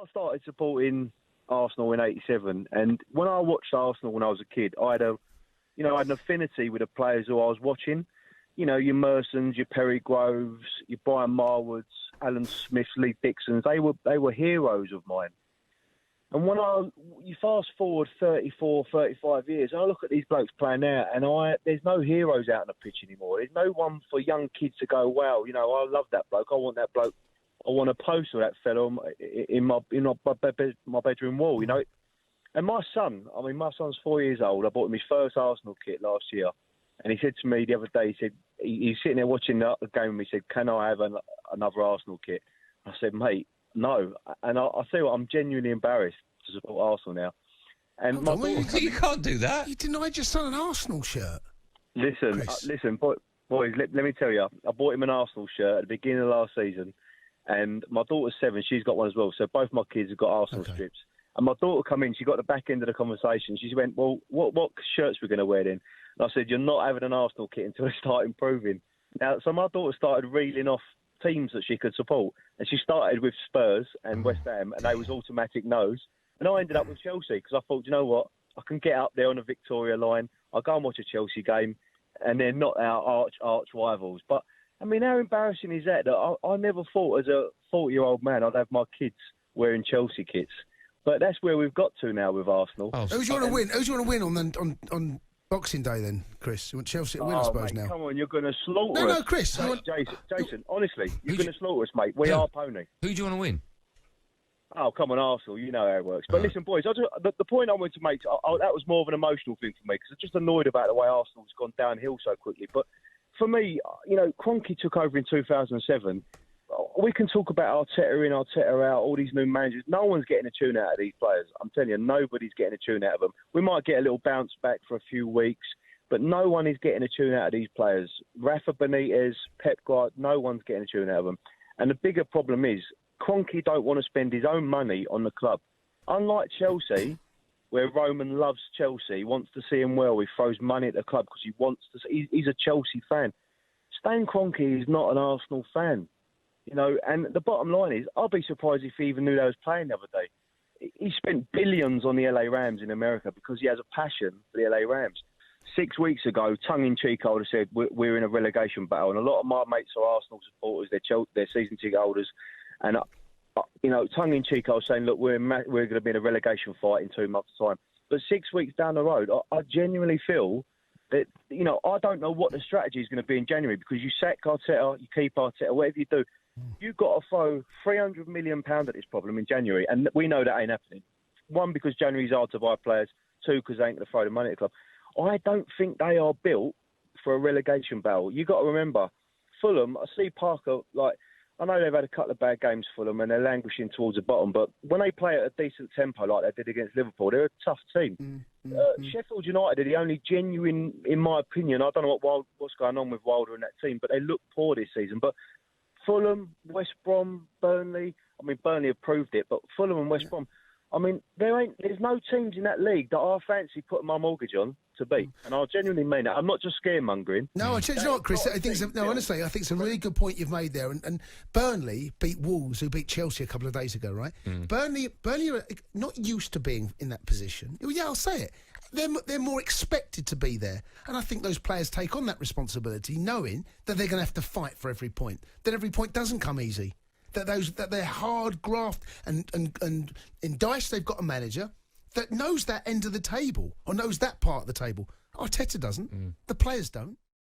started supporting Arsenal in '87, and when I watched Arsenal when I was a kid, I had an affinity with the players who I was watching. You know, your Mersons, your Perry Groves, your Brian Marwoods, Alan Smiths, Lee Dixons. They were heroes of mine. And when you fast forward 34, 35 years, and I look at these blokes playing now, and there's no heroes out on the pitch anymore. There's no one for young kids to go, wow, you know, I love that bloke. I want that bloke. I want a poster of that fellow in my bedroom wall, you know. And my son's 4 years old. I bought him his first Arsenal kit last year. And he said to me the other day, he said, he's sitting there watching the game with me, he said, can I have another Arsenal kit? I said, mate, no. And I'll tell you what, I'm genuinely embarrassed to support Arsenal now. And you can't do that. You denied your son an Arsenal shirt. Listen, boys, let me tell you, I bought him an Arsenal shirt at the beginning of last season. And my daughter's 7, she's got one as well. So both my kids have got Arsenal strips. And my daughter come in, she got the back end of the conversation. She went, well, what shirts we're going to wear then? And I said, you're not having an Arsenal kit until they start improving. Now, so my daughter started reeling off teams that she could support. And she started with Spurs and West Ham, and they was automatic no's. And I ended up with Chelsea because I thought, you know what? I can get up there on the Victoria line. I'll go and watch a Chelsea game, and they're not our arch rivals. But, I mean, how embarrassing is that? I never thought as a 40-year-old man I'd have my kids wearing Chelsea kits. But that's where we've got to now with Arsenal. Oh, who do you want to win? Who do you want to win on Boxing Day then, Chris? You want Chelsea to win, I suppose, mate, now? Come on, you're going to slaughter us. No, Chris. Jason, honestly, you're going to slaughter us, mate. We are pony. Who do you want to win? Oh, come on, Arsenal. You know how it works. But listen, boys, the point I wanted to make, that was more of an emotional thing for me because I'm just annoyed about the way Arsenal's gone downhill so quickly. But for me, you know, Kroenke took over in 2007. We can talk about Arteta in, Arteta out, all these new managers. No one's getting a tune out of these players. I'm telling you, nobody's getting a tune out of them. We might get a little bounce back for a few weeks, but no one is getting a tune out of these players. Rafa Benitez, Pep Guardiola, no one's getting a tune out of them. And the bigger problem is, Kroenke don't want to spend his own money on the club. Unlike Chelsea, where Roman loves Chelsea, wants to see him well, he throws money at the club because he wants to. He's a Chelsea fan. Stan Kroenke is not an Arsenal fan. You know, and the bottom line is, I'll be surprised if he even knew they was playing the other day. He spent billions on the LA Rams in America because he has a passion for the LA Rams. 6 weeks ago, tongue-in-cheek, I would have said, we're in a relegation battle. And a lot of my mates are Arsenal supporters, they're season ticket holders. And, you know, tongue-in-cheek, I was saying, look, we're going to be in a relegation fight in 2 months' time. But 6 weeks down the road, I genuinely feel that, you know, I don't know what the strategy is going to be in January because you sack Arteta, you keep Arteta, whatever you do. You've got to throw £300 million at this problem in January, and we know that ain't happening. 1, because January's hard to buy players. 2, because they ain't going to throw the money at the club. I don't think they are built for a relegation battle. You've got to remember, Fulham, I see Parker, like, I know they've had a couple of bad games, Fulham, and they're languishing towards the bottom, but when they play at a decent tempo like they did against Liverpool, they're a tough team. Sheffield United are the only genuine, in my opinion, I don't know what's going on with Wilder and that team, but they look poor this season. But Fulham, West Brom, Burnley. I mean, Burnley have proved it, but Fulham and West Brom. I mean, there's no teams in that league that I fancy putting my mortgage on to beat, and I genuinely mean that. I'm not just scaremongering. No, you know what, Chris? Honestly, I think it's a really good point you've made there. And Burnley beat Wolves, who beat Chelsea a couple of days ago, right? Burnley are not used to being in that position. Yeah, I'll say it. They're more expected to be there. And I think those players take on that responsibility knowing that they're going to have to fight for every point, that every point doesn't come easy, that they're hard graft. And in Dice, they've got a manager that knows that end of the table or knows that part of the table. Arteta doesn't. The players don't.